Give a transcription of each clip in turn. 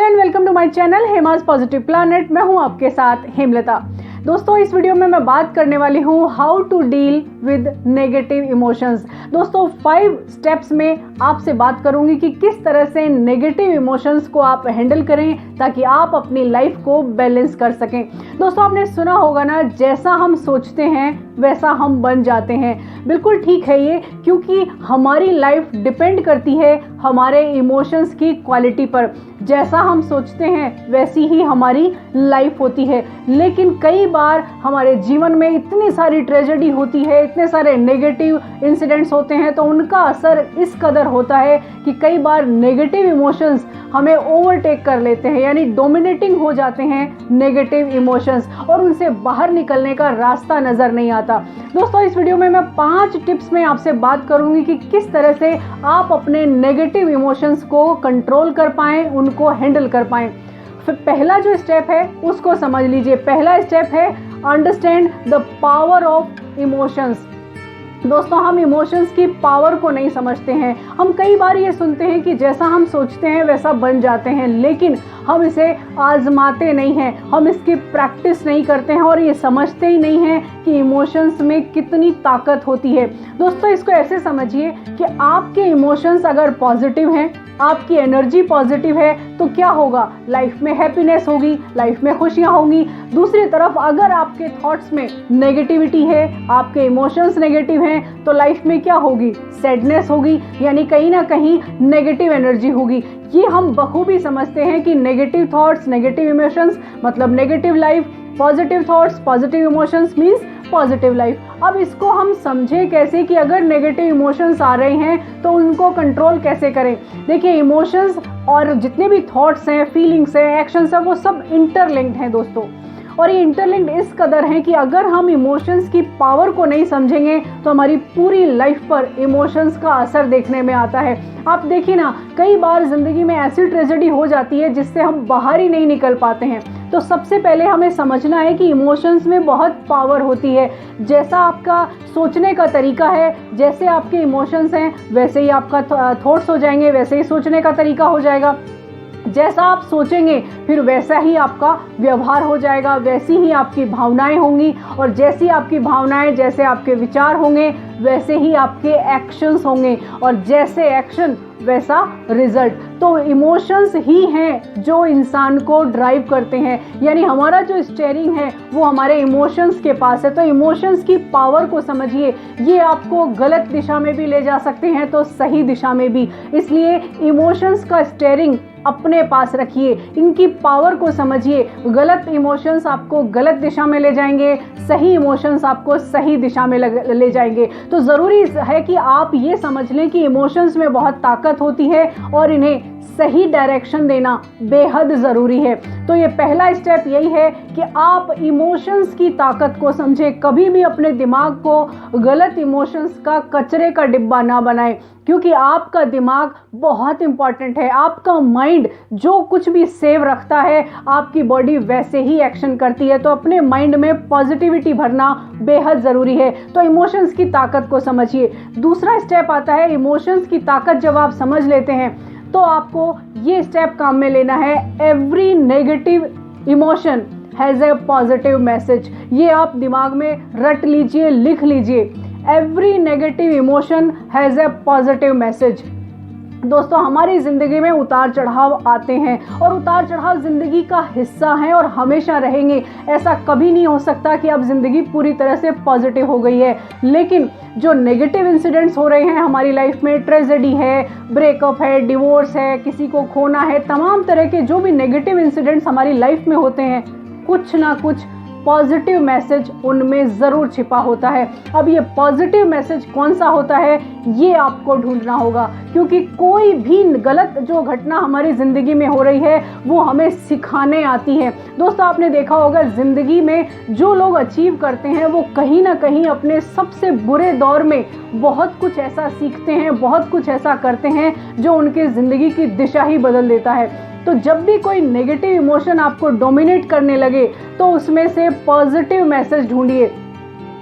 And welcome to my channel Hema's positive planet. मैं हूं आपके साथ हेमलता। दोस्तों, इस वीडियो में मैं बात करने वाली हूं how to deal with negative emotions. दोस्तों, 5 स्टेप्स में आपसे बात करूंगी कि किस तरह से नेगेटिव इमोशंस को आप हैंडल करें ताकि आप अपनी लाइफ को बैलेंस कर सकें। दोस्तों, आपने सुना होगा ना, जैसा हम सोचते हैं वैसा हम बन जाते हैं। बिल्कुल ठीक है ये, क्योंकि हमारी लाइफ डिपेंड करती है हमारे इमोशंस की क्वालिटी पर। जैसा हम सोचते हैं वैसी ही हमारी लाइफ होती है। लेकिन कई बार हमारे जीवन में इतनी सारी ट्रेजेडी होती है, इतने सारे नेगेटिव इंसिडेंट्स होते हैं, तो उनका असर इस कदर होता है कि कई बार नेगेटिव इमोशंस हमें ओवरटेक कर लेते हैं, यानी डोमिनेटिंग हो जाते हैं नेगेटिव इमोशंस, और उनसे बाहर निकलने का रास्ता नज़र नहीं आता। दोस्तों, इस वीडियो में मैं 5 टिप्स में आपसे बात करूंगी कि किस तरह से आप अपने नेगेटिव इमोशंस को कंट्रोल कर पाएं, उनको हैंडल कर पाएं। फिर पहला जो स्टेप है उसको समझ लीजिए। पहला स्टेप है understand the power of emotions. दोस्तों, हम इमोशंस की पावर को नहीं समझते हैं। हम कई बार ये सुनते हैं कि जैसा हम सोचते हैं वैसा बन जाते हैं, लेकिन हम इसे आजमाते नहीं हैं, हम इसकी प्रैक्टिस नहीं करते हैं और ये समझते ही नहीं हैं कि इमोशंस में कितनी ताकत होती है। दोस्तों, इसको ऐसे समझिए कि आपके इमोशंस अगर पॉजिटिव हैं, आपकी एनर्जी पॉजिटिव है, तो क्या होगा? लाइफ में हैप्पीनेस होगी, लाइफ में खुशियां होंगी। दूसरी तरफ अगर आपके थॉट्स में नेगेटिविटी है, आपके इमोशंस नेगेटिव हैं, तो लाइफ में क्या होगी? सैडनेस होगी, यानी कहीं ना कहीं नेगेटिव एनर्जी होगी। ये हम बखूबी समझते हैं कि नेगेटिव थॉट्स, नेगेटिव इमोशंस मतलब negative life, positive thoughts, positive emotions means positive life. अब इसको हम समझें कैसे कि अगर नेगेटिव इमोशंस आ रहे हैं तो उनको कंट्रोल कैसे करें। देखिए, इमोशंस और जितने भी थॉट्स हैं, फीलिंग्स हैं, एक्शंस हैं, वो सब इंटरलिंक्ड हैं दोस्तों। और ये इंटरलिंक्ड इस कदर हैं कि अगर हम इमोशंस की पावर को नहीं समझेंगे तो हमारी पूरी लाइफ पर इमोशंस का असर देखने में आता है। आप देखिए ना, कई बार ज़िंदगी में ऐसी ट्रेजेडी हो जाती है जिससे हम बाहर ही नहीं निकल पाते हैं। तो सबसे पहले हमें समझना है कि इमोशंस में बहुत पावर होती है। जैसा आपका सोचने का तरीका है, जैसे आपके इमोशंस हैं, वैसे ही आपका थॉट्स हो जाएंगे, वैसे ही सोचने का तरीका हो जाएगा। जैसा आप सोचेंगे फिर वैसा ही आपका व्यवहार हो जाएगा, वैसी ही आपकी भावनाएं होंगी, और जैसी आपकी भावनाएं, जैसे आपके विचार होंगे, वैसे ही आपके एक्शंस होंगे, और जैसे एक्शन वैसा रिजल्ट। तो इमोशंस ही हैं जो इंसान को ड्राइव करते हैं, यानी हमारा जो स्टीयरिंग है वो हमारे इमोशंस के पास है। तो इमोशंस की पावर को समझिए। ये आपको गलत दिशा में भी ले जा सकते हैं तो सही दिशा में भी। इसलिए इमोशंस का स्टीयरिंग अपने पास रखिए, इनकी पावर को समझिए। गलत इमोशंस आपको गलत दिशा में ले जाएंगे, सही इमोशंस आपको सही दिशा में ले जाएंगे। तो ज़रूरी है कि आप ये समझ लें कि इमोशंस में बहुत ताकत होती है और इन्हें सही डायरेक्शन देना बेहद ज़रूरी है। तो ये पहला स्टेप यही है कि आप इमोशंस की ताकत को समझें। कभी भी अपने दिमाग को गलत इमोशंस का कचरे का डिब्बा ना बनाएं, क्योंकि आपका दिमाग बहुत इंपॉर्टेंट है। आपका माइंड जो कुछ भी सेव रखता है, आपकी बॉडी वैसे ही एक्शन करती है। तो अपने माइंड में पॉजिटिविटी भरना बेहद ज़रूरी है। तो इमोशंस की ताकत को समझिए। दूसरा स्टेप आता है, इमोशंस की ताकत जब आप समझ लेते हैं तो आपको ये स्टेप काम में लेना है। Every negative emotion has a positive message. ये आप दिमाग में रट लीजिए, लिख लीजिए। Every negative emotion has a positive message. दोस्तों, हमारी ज़िंदगी में उतार चढ़ाव आते हैं और उतार चढ़ाव ज़िंदगी का हिस्सा हैं और हमेशा रहेंगे। ऐसा कभी नहीं हो सकता कि अब ज़िंदगी पूरी तरह से पॉजिटिव हो गई है। लेकिन जो नेगेटिव इंसिडेंट्स हो रहे हैं हमारी लाइफ में, ट्रेजेडी है, ब्रेकअप है, डिवोर्स है, किसी को खोना है, तमाम तरह के जो भी नेगेटिव इंसिडेंट्स हमारी लाइफ में होते हैं, कुछ ना कुछ पॉजिटिव मैसेज उनमें ज़रूर छिपा होता है। अब ये पॉजिटिव मैसेज कौन सा होता है, ये आपको ढूंढना होगा, क्योंकि कोई भी गलत जो घटना हमारी ज़िंदगी में हो रही है वो हमें सिखाने आती है। दोस्तों, आपने देखा होगा ज़िंदगी में जो लोग अचीव करते हैं वो कहीं ना कहीं अपने सबसे बुरे दौर में बहुत कुछ ऐसा सीखते हैं, बहुत कुछ ऐसा करते हैं जो उनकी ज़िंदगी की दिशा ही बदल देता है। तो जब भी कोई नेगेटिव इमोशन आपको डोमिनेट करने लगे तो उसमें से पॉजिटिव मैसेज ढूंढिए।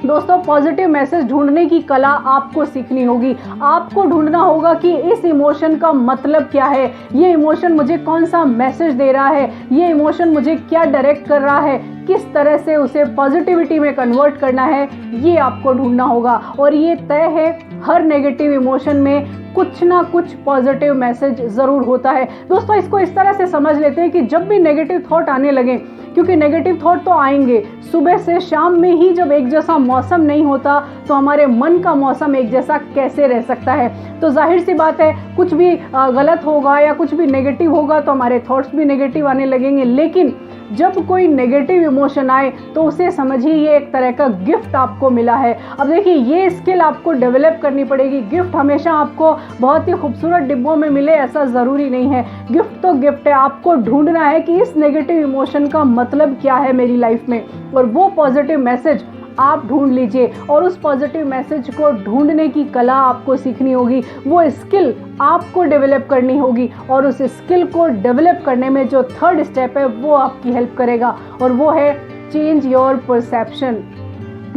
दोस्तों पॉजिटिव मैसेज ढूंढने की कला आपको सीखनी होगी। आपको ढूंढना होगा कि इस इमोशन का मतलब क्या है, ये इमोशन मुझे कौन सा मैसेज दे रहा है, ये इमोशन मुझे क्या डायरेक्ट कर रहा है, किस तरह से उसे पॉजिटिविटी में कन्वर्ट करना है, ये आपको ढूंढना होगा। और ये तय है, हर नेगेटिव इमोशन में कुछ ना कुछ पॉजिटिव मैसेज ज़रूर होता है। दोस्तों इसको इस तरह से समझ लेते हैं कि जब भी नेगेटिव थॉट आने लगे, क्योंकि नेगेटिव थॉट तो आएंगे, सुबह से शाम में ही जब एक जैसा मौसम नहीं होता तो हमारे मन का मौसम एक जैसा कैसे रह सकता है। तो जाहिर सी बात है, कुछ भी गलत होगा या कुछ भी नेगेटिव होगा तो हमारे थॉट्स भी नेगेटिव आने लगेंगे। लेकिन जब कोई नेगेटिव इमोशन आए तो उसे समझिए ये एक तरह का गिफ्ट आपको मिला है। अब देखिए ये स्किल आपको डेवलप करनी पड़ेगी। गिफ्ट हमेशा आपको बहुत ही खूबसूरत डिब्बों में मिले ऐसा ज़रूरी नहीं है। गिफ्ट तो गिफ्ट है। आपको ढूंढना है कि इस नेगेटिव इमोशन का मतलब क्या है मेरी लाइफ में, और वो पॉजिटिव मैसेज आप ढूंढ लीजिए। और उस पॉजिटिव मैसेज को ढूंढने की कला आपको सीखनी होगी, वो स्किल आपको डेवलप करनी होगी। और उस स्किल को डेवलप करने में जो थर्ड स्टेप है वो आपकी हेल्प करेगा, और वो है चेंज योर परसेप्शन।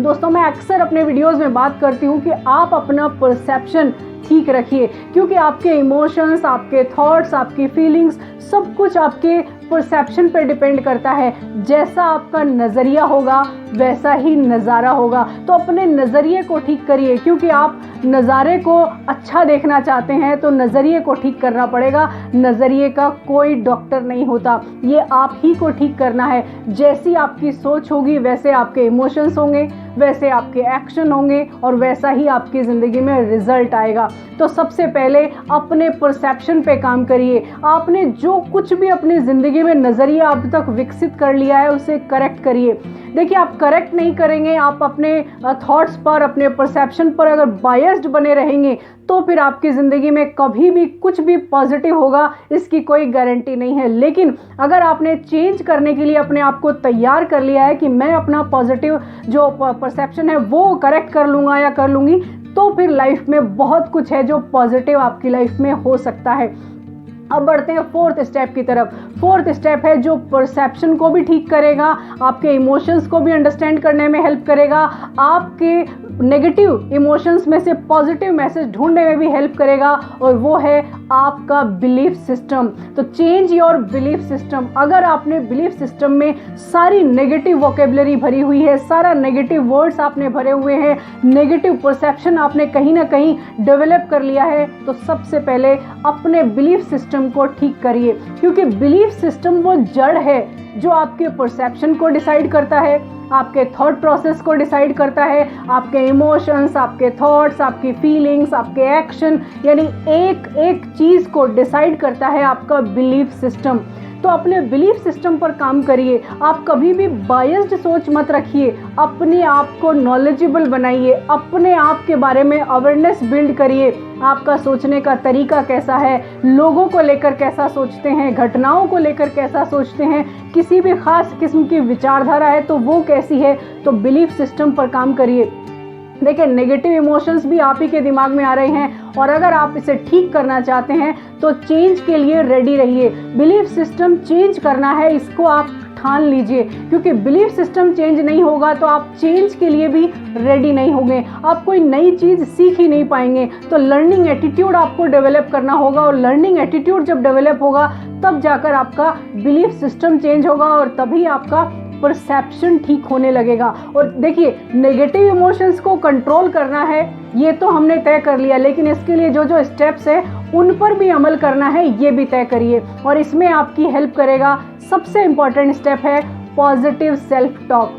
दोस्तों मैं अक्सर अपने वीडियोस में बात करती हूँ कि आप अपना परसेप्शन ठीक रखिए, क्योंकि आपके इमोशंस, आपके थॉट्स, आपकी फीलिंग्स सब कुछ आपके परसेप्शन पर डिपेंड करता है। जैसा आपका नज़रिया होगा वैसा ही नज़ारा होगा। तो अपने नज़रिए को ठीक करिए, क्योंकि आप नज़ारे को अच्छा देखना चाहते हैं तो नज़रिए को ठीक करना पड़ेगा। नज़रिए का कोई डॉक्टर नहीं होता, ये आप ही को ठीक करना है। जैसी आपकी सोच होगी वैसे आपके इमोशंस होंगे, वैसे आपके एक्शन होंगे, और वैसा ही आपकी ज़िंदगी में रिजल्ट आएगा। तो सबसे पहले अपने परसेप्शन पे काम करिए। आपने जो कुछ भी अपनी ज़िंदगी में नज़रिया अब तक विकसित कर लिया है उसे करेक्ट करिए। देखिए आप करेक्ट नहीं करेंगे, आप अपने थॉट्स पर, अपने परसेप्शन पर अगर बायस्ड बने रहेंगे तो फिर आपकी ज़िंदगी में कभी भी कुछ भी पॉजिटिव होगा इसकी कोई गारंटी नहीं है। लेकिन अगर आपने चेंज करने के लिए अपने आप को तैयार कर लिया है कि मैं अपना पॉजिटिव जो परसेप्शन है वो करेक्ट कर लूँगा या कर लूँगी, तो फिर लाइफ में बहुत कुछ है जो पॉजिटिव आपकी लाइफ में हो सकता है। अब बढ़ते हैं फोर्थ स्टेप की तरफ। फोर्थ स्टेप है जो परसेप्शन को भी ठीक करेगा, आपके इमोशंस को भी अंडरस्टैंड करने में हेल्प करेगा, आपके नेगेटिव इमोशंस में से पॉजिटिव मैसेज ढूंढने में भी हेल्प करेगा, और वो है आपका बिलीफ सिस्टम। तो चेंज योर बिलीफ सिस्टम। अगर आपने बिलीफ सिस्टम में सारी नेगेटिव वोकेबलरी भरी हुई है, सारा नेगेटिव वर्ड्स आपने भरे हुए हैं, नेगेटिव परसेप्शन आपने कहीं ना कहीं डेवलप कर लिया है, तो सबसे पहले अपने बिलीफ सिस्टम को ठीक करिए, क्योंकि बिलीफ सिस्टम वो जड़ है जो आपके परसेप्शन को डिसाइड करता है, आपके थॉट प्रोसेस को डिसाइड करता है, आपके इमोशंस, आपके थॉट्स, आपकी फीलिंग्स, आपके एक्शन, यानी एक एक चीज़ को डिसाइड करता है आपका बिलीफ सिस्टम। तो अपने बिलीफ सिस्टम पर काम करिए। आप कभी भी बायस्ड सोच मत रखिए, अपने आप को नॉलेजेबल बनाइए, अपने आप के बारे में अवेयरनेस बिल्ड करिए। आपका सोचने का तरीका कैसा है, लोगों को लेकर कैसा सोचते हैं, घटनाओं को लेकर कैसा सोचते हैं, किसी भी खास किस्म की विचारधारा है तो वो कैसी है। तो बिलीफ सिस्टम पर काम करिए। देखिए नेगेटिव इमोशंस भी आप ही के दिमाग में आ रहे हैं, और अगर आप इसे ठीक करना चाहते हैं तो चेंज के लिए रेडी रहिए। बिलीफ सिस्टम चेंज करना है, इसको आप ठान लीजिए, क्योंकि बिलीफ सिस्टम चेंज नहीं होगा तो आप चेंज के लिए भी रेडी नहीं होंगे, आप कोई नई चीज़ सीख ही नहीं पाएंगे। तो लर्निंग एटीट्यूड आपको डेवलप करना होगा, और लर्निंग एटीट्यूड जब डेवलप होगा तब जाकर आपका बिलीफ सिस्टम चेंज होगा, और तभी आपका परसेप्शन ठीक होने लगेगा। और देखिए नेगेटिव इमोशंस को कंट्रोल करना है ये तो हमने तय कर लिया, लेकिन इसके लिए जो जो स्टेप्स है उन पर भी अमल करना है ये भी तय करिए, और इसमें आपकी हेल्प करेगा सबसे इंपॉर्टेंट स्टेप है पॉजिटिव सेल्फ टॉक।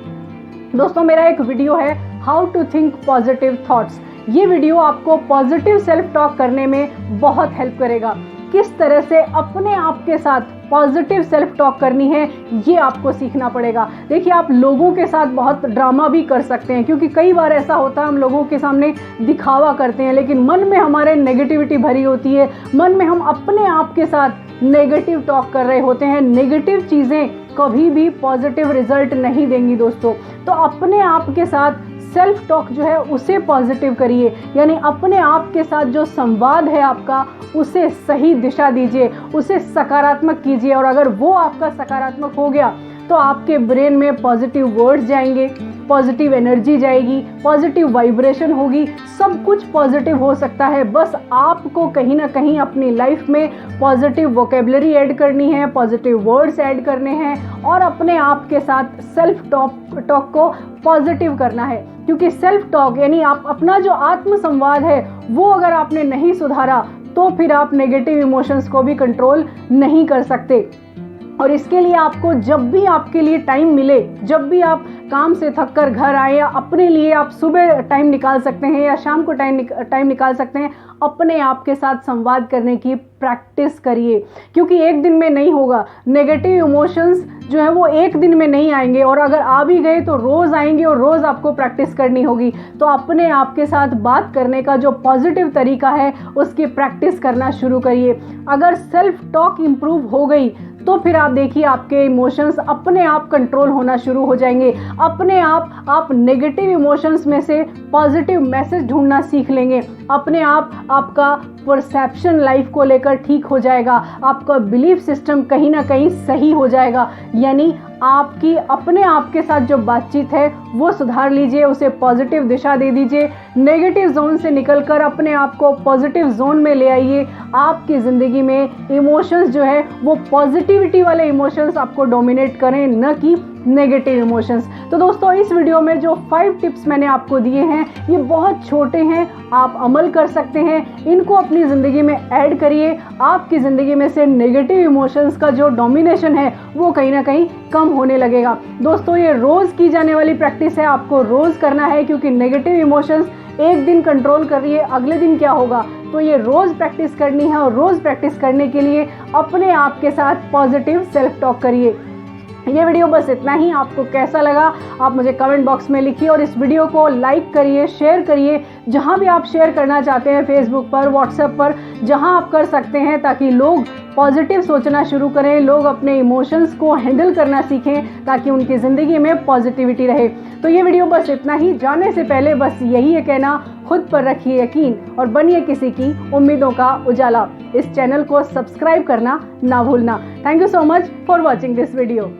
दोस्तों मेरा एक वीडियो है how to think positive thoughts, ये वीडियो आपको पॉजिटिव सेल्फ टॉक करने में बहुत हेल्प करेगा। किस तरह से अपने आप के साथ पॉजिटिव सेल्फ टॉक करनी है ये आपको सीखना पड़ेगा। देखिए आप लोगों के साथ बहुत ड्रामा भी कर सकते हैं, क्योंकि कई बार ऐसा होता है हम लोगों के सामने दिखावा करते हैं, लेकिन मन में हमारे नेगेटिविटी भरी होती है, मन में हम अपने आप के साथ नेगेटिव टॉक कर रहे होते हैं। नेगेटिव चीज़ें कभी भी पॉजिटिव रिजल्ट नहीं देंगी दोस्तों। तो अपने आप के साथ सेल्फ टॉक जो है उसे पॉजिटिव करिए, यानी अपने आप के साथ जो संवाद है आपका उसे सही दिशा दीजिए, उसे सकारात्मक कीजिए। और अगर वो आपका सकारात्मक हो गया तो आपके ब्रेन में पॉजिटिव वर्ड्स जाएंगे, पॉजिटिव एनर्जी जाएगी, पॉजिटिव वाइब्रेशन होगी, सब कुछ पॉजिटिव हो सकता है। बस आपको कहीं ना कहीं अपनी लाइफ में पॉजिटिव वोकेबलरी ऐड करनी है, पॉजिटिव वर्ड्स ऐड करने हैं और अपने आप के साथ सेल्फ टॉक को पॉजिटिव करना है। क्योंकि सेल्फ टॉक यानी आप अपना जो आत्म संवाद है वो अगर आपने नहीं सुधारा तो फिर आप नेगेटिव इमोशंस को भी कंट्रोल नहीं कर सकते। और इसके लिए आपको जब भी आपके लिए टाइम मिले, जब भी आप काम से थक कर घर आए या अपने लिए आप सुबह टाइम निकाल सकते हैं या शाम को टाइम निकाल सकते हैं, अपने आप के साथ संवाद करने की प्रैक्टिस करिए। क्योंकि एक दिन में नहीं होगा, नेगेटिव इमोशंस जो है वो एक दिन में नहीं आएंगे और अगर आ भी गए तो रोज़ आएंगे और रोज़ आपको प्रैक्टिस करनी होगी। तो अपने आप के साथ बात करने का जो पॉजिटिव तरीका है उसकी प्रैक्टिस करना शुरू करिए। अगर सेल्फ टॉक इम्प्रूव हो गई तो फिर आप देखिए आपके इमोशंस अपने आप कंट्रोल होना शुरू हो जाएंगे। अपने आप नेगेटिव इमोशंस में से पॉजिटिव मैसेज ढूंढना सीख लेंगे। अपने आप आपका परसेप्शन लाइफ को लेकर ठीक हो जाएगा, आपका बिलीफ सिस्टम कहीं ना कहीं सही हो जाएगा। यानी आपकी अपने आप के साथ जो बातचीत है वो सुधार लीजिए, उसे पॉजिटिव दिशा दे दीजिए। नेगेटिव जोन से निकलकर अपने आप को पॉजिटिव जोन में ले आइए। आपकी ज़िंदगी में इमोशंस जो है वो पॉजिटिविटी वाले इमोशंस आपको डोमिनेट करें, न कि नेगेटिव इमोशंस। तो दोस्तों इस वीडियो में जो 5 टिप्स मैंने आपको दिए हैं ये बहुत छोटे हैं, आप अमल कर सकते हैं, इनको अपनी ज़िंदगी में ऐड करिए। आपकी ज़िंदगी में से नेगेटिव इमोशंस का जो डोमिनेशन है वो कहीं ना कहीं कम होने लगेगा। दोस्तों ये रोज़ की जाने वाली प्रैक्टिस है, आपको रोज़ करना है। क्योंकि नेगेटिव इमोशंस एक दिन कंट्रोल कर रही है, अगले दिन क्या होगा। तो ये रोज़ प्रैक्टिस करनी है और रोज़ प्रैक्टिस करने के लिए अपने आप के साथ पॉजिटिव सेल्फ टॉक करिए। ये वीडियो बस इतना ही। आपको कैसा लगा आप मुझे कमेंट बॉक्स में लिखिए और इस वीडियो को लाइक करिए, शेयर करिए, जहां भी आप शेयर करना चाहते हैं, फेसबुक पर, व्हाट्सएप पर, जहां आप कर सकते हैं, ताकि लोग पॉजिटिव सोचना शुरू करें, लोग अपने इमोशंस को हैंडल करना सीखें, ताकि उनकी ज़िंदगी में पॉजिटिविटी रहे। तो ये वीडियो बस इतना ही। जाने से पहले बस यही है कहना, खुद पर रखिए यकीन और बनिए किसी की उम्मीदों का उजाला। इस चैनल को सब्सक्राइब करना ना भूलना। Thank you so much for watching this video.